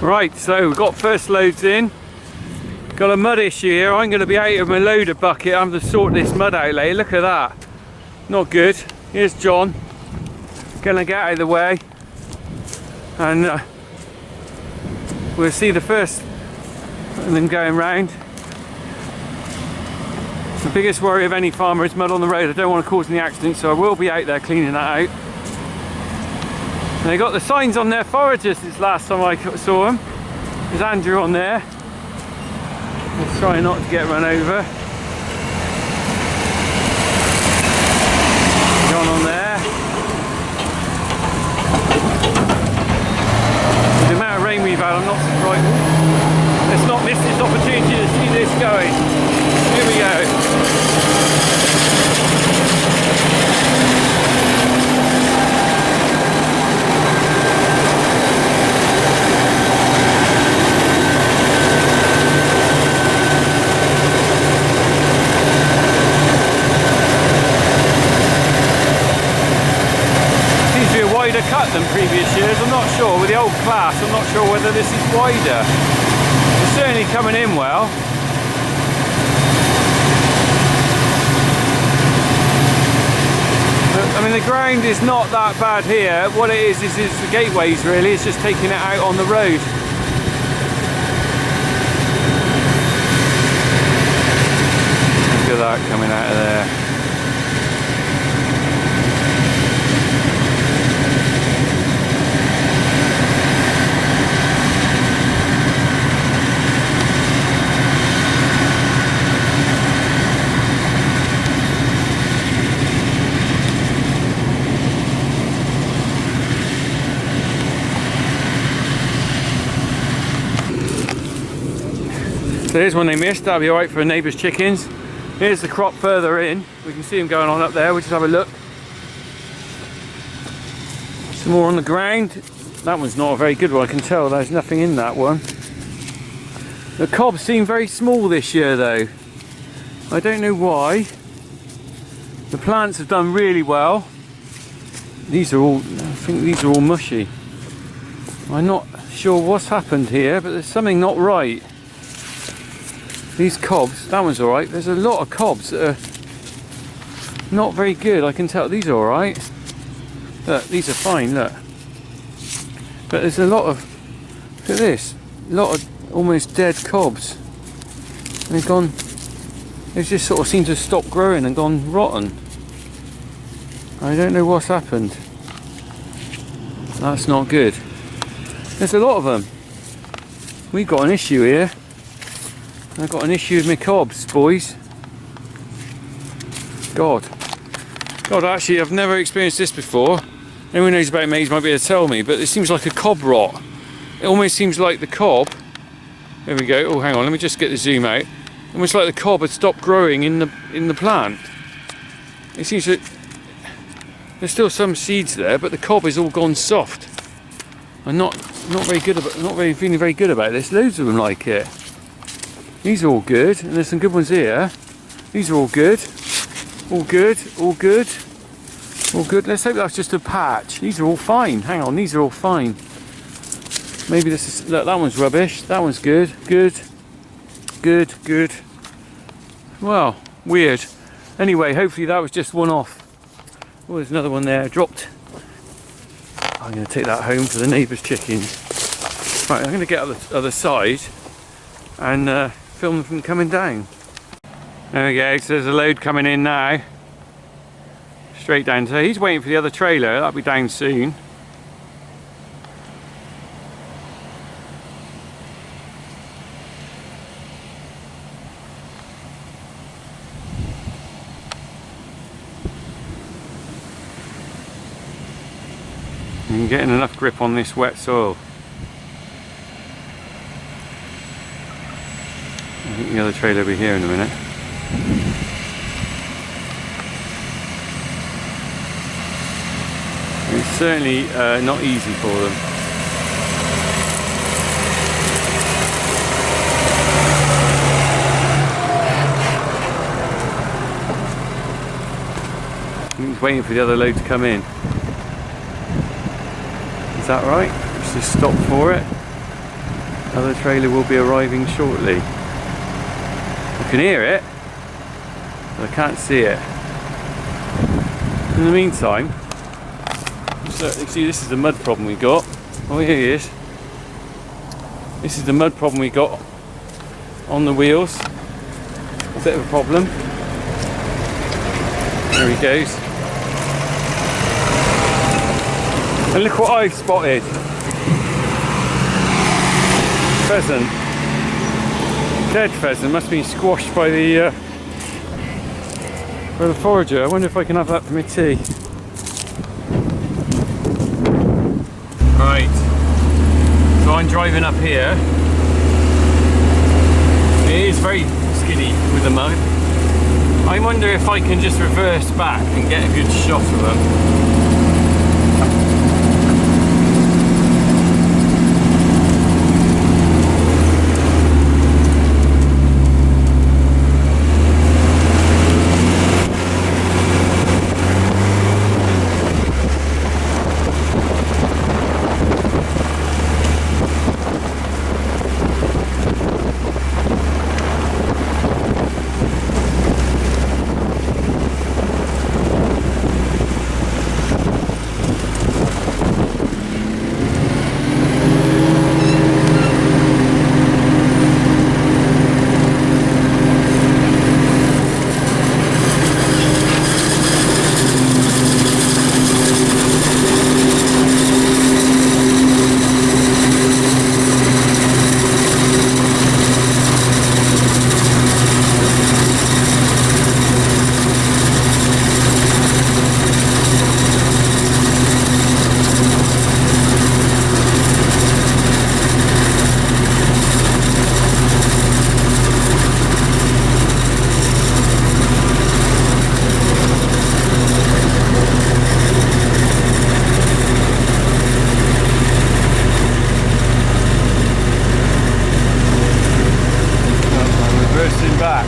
Right, so we've got first loads in. Got a mud issue here. I'm going to be out of my loader bucket. I'm going to sort this mud out later. Look at that. Not good. Here's John. Going to get out of the way. And we'll see the first of them going round. The biggest worry of any farmer is mud on the road. I don't want to cause any accidents, so I will be out there cleaning that out. And they got the signs on their foragers since last time I saw them. There's Andrew on there. Let's try not to get run over. John on there. With the amount of rain we've had, I'm not surprised. Let's not miss this opportunity to see this going. Here we go. Wider cut than previous years. I'm not sure with the old class. I'm not sure whether this is wider. It's certainly coming in well. I mean, the ground is not that bad here. What it is the gateways really. It's just taking it out on the road. Look at that coming out of there. So here's one they missed. That'll be alright for a neighbour's chickens. Here's the crop further in. We can see them going on up there. We'll just have a look. Some more on the ground. That one's not a very good one. I can tell there's nothing in that one. The cobs seem very small this year though. I don't know why. The plants have done really well. These are all, I think these are all mushy. I'm not sure what's happened here, but there's something not right. These cobs, that one's alright. There's a lot of cobs that are not very good. I can tell these are alright. Look, these are fine, look. But there's a lot of, look at this, a lot of almost dead cobs. And they've gone, they've just sort of seemed to stop growing and gone rotten. I don't know what's happened. That's not good. There's a lot of them. We've got an issue here. I've got an issue with my cobs, boys. God, actually I've never experienced this before. Anyone who knows about maize might be able to tell me, but it seems like a cob rot. It almost seems like the cob, there we go, oh hang on, let me just get the zoom out. Almost like the cob had stopped growing in the plant. It seems that there's still some seeds there, but the cob is all gone soft. I'm not feeling very good about this. Loads of them like it. These are all good, and there's some good ones here. These are all good. All good, all good. All good. Let's hope that's just a patch. These are all fine. Hang on, these are all fine. Maybe this is, look, that one's rubbish. That one's good. Good. Good, good. Well, weird. Anyway, hopefully that was just one off. Oh, there's another one there, dropped. I'm going to take that home for the neighbour's chickens. Right, I'm going to get on the other side and film them from coming down. There we go, so there's a load coming in now. Straight down, so he's waiting for the other trailer, that'll be down soon. I'm getting enough grip on this wet soil. I think the other trailer will be here in a minute. It's certainly not easy for them. He's waiting for the other load to come in. Is that right? Let's just stop for it. Other trailer will be arriving shortly. I can hear it, but I can't see it. In the meantime, so you see, this is the mud problem we got. Oh, here he is. This is the mud problem we got on the wheels. A bit of a problem. There he goes. And look what I've spotted. Pheasant. Dead pheasant. Must have been squashed by the forager. I wonder if I can have that for my tea. Right. So I'm driving up here. It is very skinny with the mud. I wonder if I can just reverse back and get a good shot of them. Back.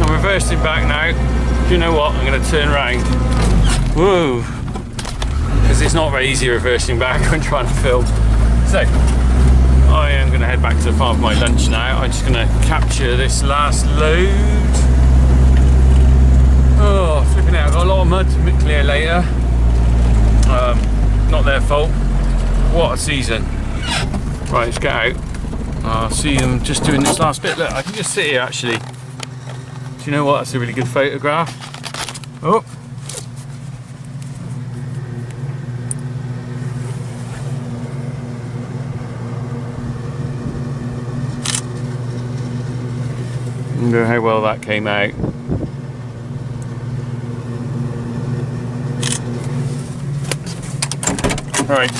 Reversing back now. Do you know what? I'm going to turn around. Whoa! Because it's not very easy reversing back when trying to film. So, I am going to head back to the farm for my lunch now. I'm just going to capture this last load. Oh, flipping out. I've got a lot of mud to clear later. Not their fault. What a season. Right, let's get out. I'll see them just doing this last bit. Look, I can just sit here actually. Do you know what? That's a really good photograph. Oh. I wonder how well that came out. Right.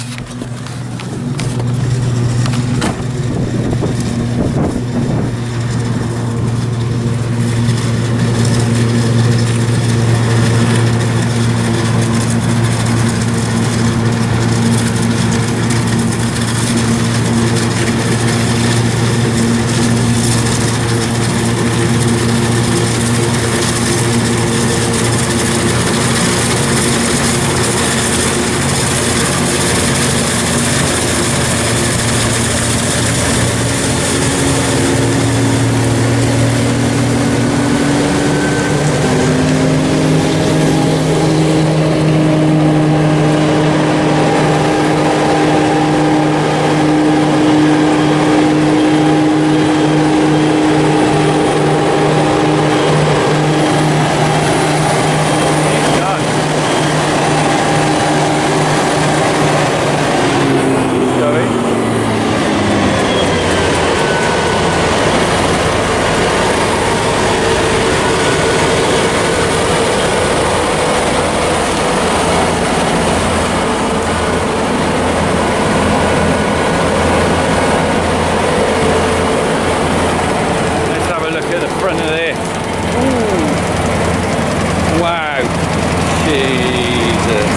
Jesus.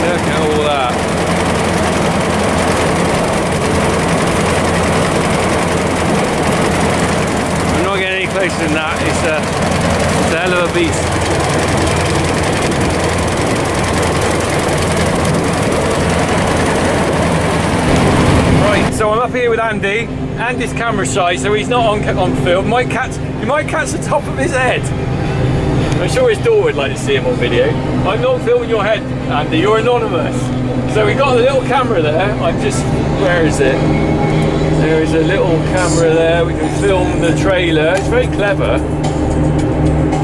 Look at all that. I'm not getting any closer than that. It's a hell of a beast. Right, so I'm up here with Andy. Andy's camera shy, so he's not on film. He might catch the top of his head. I'm sure his daughter would like to see him on video. I'm not filming your head, Andy, you're anonymous. So we got a little camera there. Where is it? There is a little camera there. We can film the trailer. It's very clever.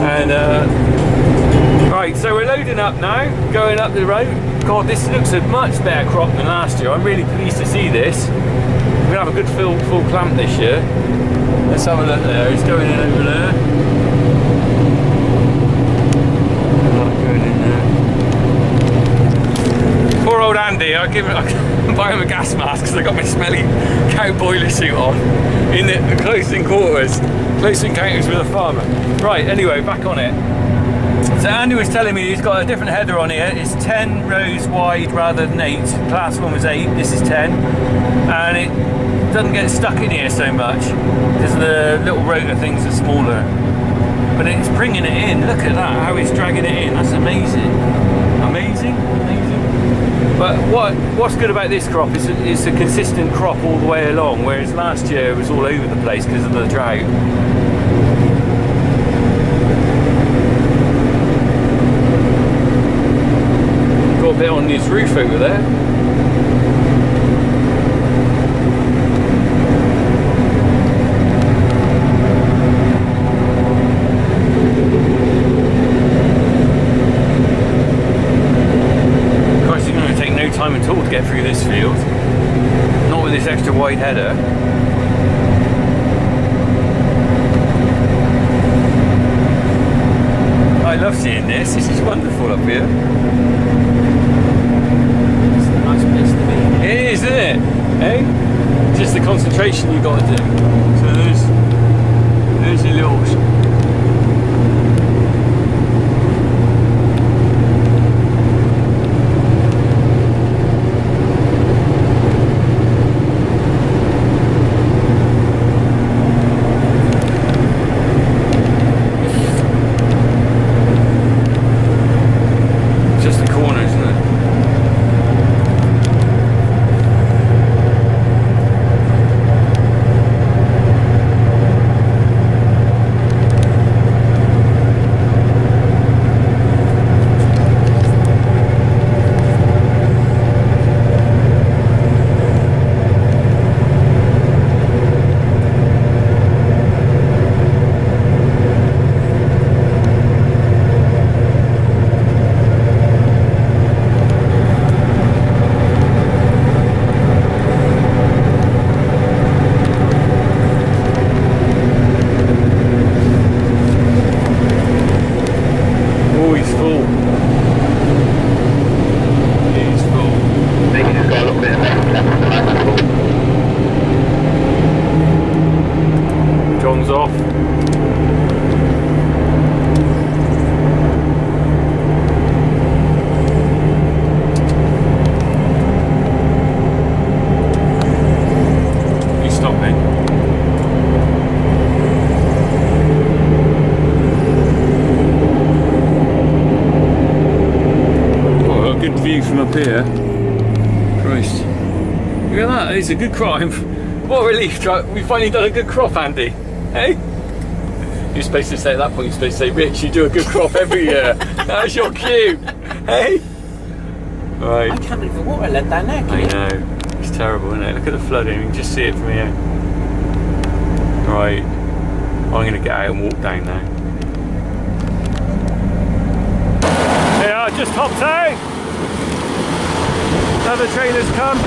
And right, so we're loading up now, going up the road. God, this looks a much better crop than last year. I'm really pleased to see this. We're gonna have a good full clamp this year. Let's have a look there. It's going in over there. Going in there. Poor old Andy. I buy him a gas mask because I got my smelly cow boiler suit on in the close encounters with a farmer. Right. Anyway, back on it. So Andy was telling me he's got a different header on here. It's 10 rows wide rather than 8. Class 1 was 8, this is 10. And it doesn't get stuck in here so much because the little rotor things are smaller. But it's bringing it in. Look at that, how it's dragging it in. That's amazing. Amazing, amazing. But what's good about this crop is it's a consistent crop all the way along, whereas last year it was all over the place because of the drought. A bit on this roof over there. Of course, it's going to take no time at all to get through this field. Not with this extra wide header. I love seeing this. This is wonderful up here. It is, isn't it? Eh? Just the concentration you've got to do. So there's your little. Just the corners, isn't it? Off. He's stopping. Oh, a good view from up here. Christ. Look at that, it's a good crop. What a relief. We finally done a good crop, Andy. Hey? You're supposed to say at that point, you're supposed to say, Rich, you do a good crop every year. That's your cue. Hey? Right. I can't believe the water let down there, can you? I know. It's terrible, isn't it? Look at the flooding, you can just see it from here. Right. I'm going to get out and walk down now. There I just hopped out. Another trailer's come.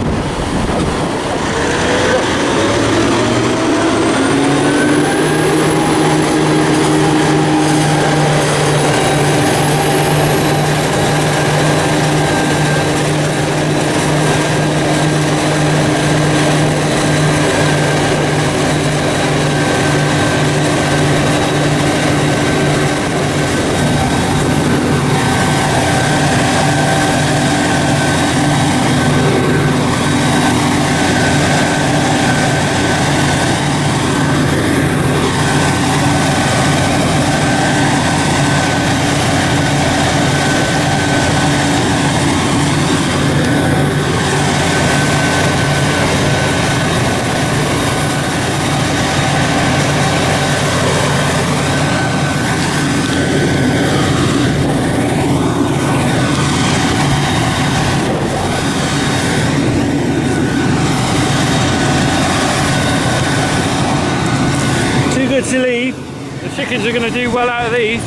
chickens are going to do well out of these.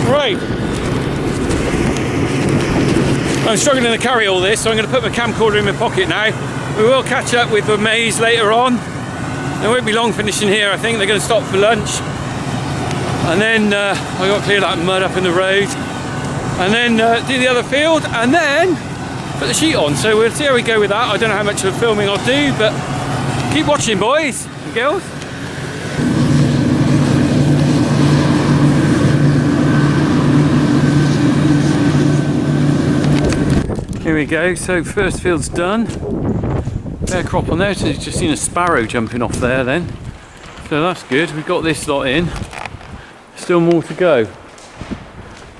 Right. I'm struggling to carry all this, so I'm going to put my camcorder in my pocket now. We will catch up with the maize later on. It won't be long finishing here, I think. They're going to stop for lunch. And then I've got to clear that mud up in the road. And then do the other field, and then put the sheet on. So we'll see how we go with that. I don't know how much of filming I'll do, but keep watching, boys and girls. Here we go, so first field's done. Fair crop on there, so you've just seen a sparrow jumping off there then. So that's good, we've got this lot in. Still more to go.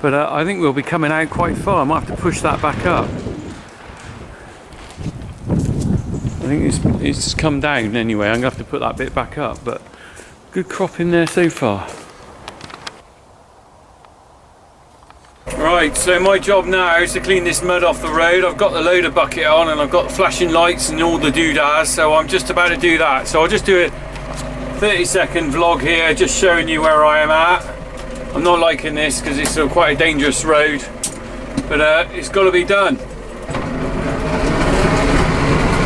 But I think we'll be coming out quite far. I might have to push that back up. I think it's come down anyway. I'm going to have to put that bit back up. But good crop in there so far. Right, so my job now is to clean this mud off the road. I've got the loader bucket on and I've got the flashing lights and all the doodads. So I'm just about to do that. So I'll just do a 30-second vlog here, just showing you where I am at. I'm not liking this because it's quite a dangerous road, but it's got to be done.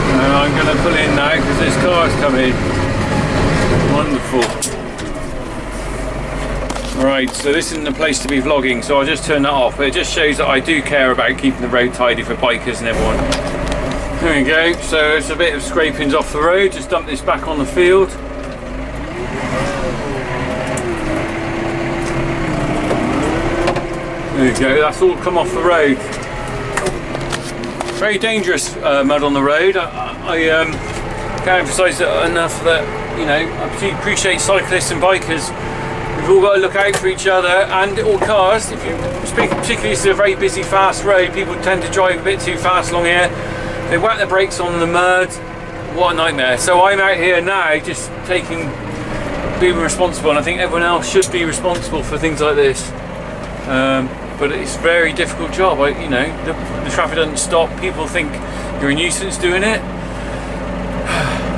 And I'm going to pull in now because this car's coming. Wonderful. Right, so this isn't the place to be vlogging, so I'll just turn that off. But it just shows that I do care about keeping the road tidy for bikers and everyone. There we go. So it's a bit of scrapings off the road. Just dump this back on the field. There you go, that's all come off the road. Very dangerous mud on the road. I can't emphasise it enough that, you know, I appreciate cyclists and bikers. We've all got to look out for each other, and all cars. If you speak, particularly this is a very busy, fast road, people tend to drive a bit too fast along here. They whack their brakes on the mud. What a nightmare. So I'm out here now just being responsible, and I think everyone else should be responsible for things like this. But it's a very difficult job. You know, the traffic doesn't stop. People think you're a nuisance doing it.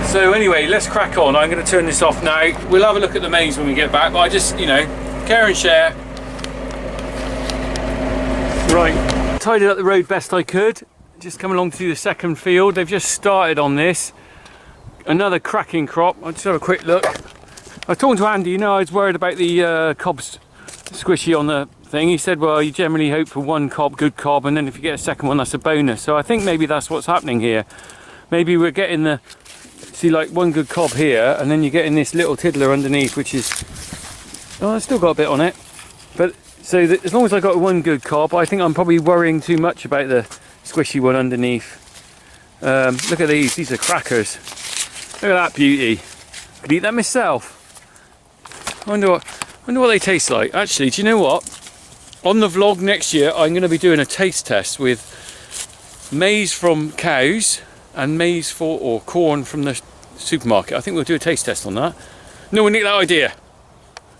So anyway, let's crack on. I'm going to turn this off now. We'll have a look at the maize when we get back, but I just, you know, care and share. Right, tidied up the road best I could. Just come along to the second field. They've just started on this. Another cracking crop. I'll just have a quick look. I was talking to Andy, you know, I was worried about the cobs squishy on the thing. He said, well, you generally hope for one cob, good cob, and then if you get a second one, that's a bonus. So I think maybe that's what's happening here. Maybe we're getting the, see, like one good cob here, and then you're getting this little tiddler underneath, which is, oh, I've still got a bit on it. But so that, as long as I got one good cob, I think I'm probably worrying too much about the squishy one underneath. Look at these are crackers. Look at that beauty. Could eat that myself. I wonder what they taste like. Actually, do you know what? On the vlog next year, I'm going to be doing a taste test with maize from cows and maize or corn from the supermarket. I think we'll do a taste test on that. No one nicked that idea.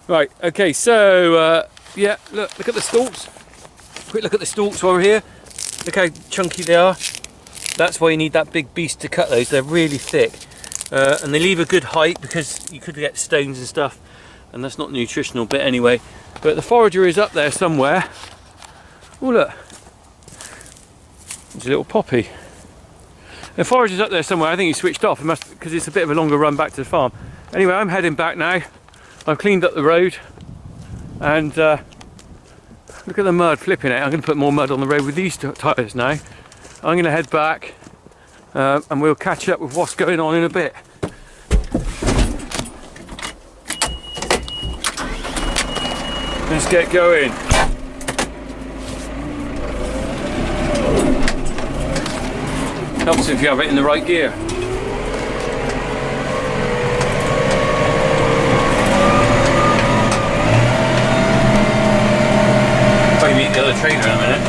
Right, okay, so yeah, look at the stalks. Quick look at the stalks while we're here. Look how chunky they are. That's why you need that big beast to cut those. They're really thick. And they leave a good height because you could get stones and stuff. And that's not nutritional, but anyway. But the forager is up there somewhere. Oh look, there's a little poppy. The forager's up there somewhere. I think he switched off. It must, because it's a bit of a longer run back to the farm. Anyway, I'm heading back now. I've cleaned up the road, and look at the mud flipping it. I'm going to put more mud on the road with these tyres now. I'm going to head back, and we'll catch up with what's going on in a bit. Let's get going. Helps if you have it in the right gear. Probably meet the other trainer in a minute.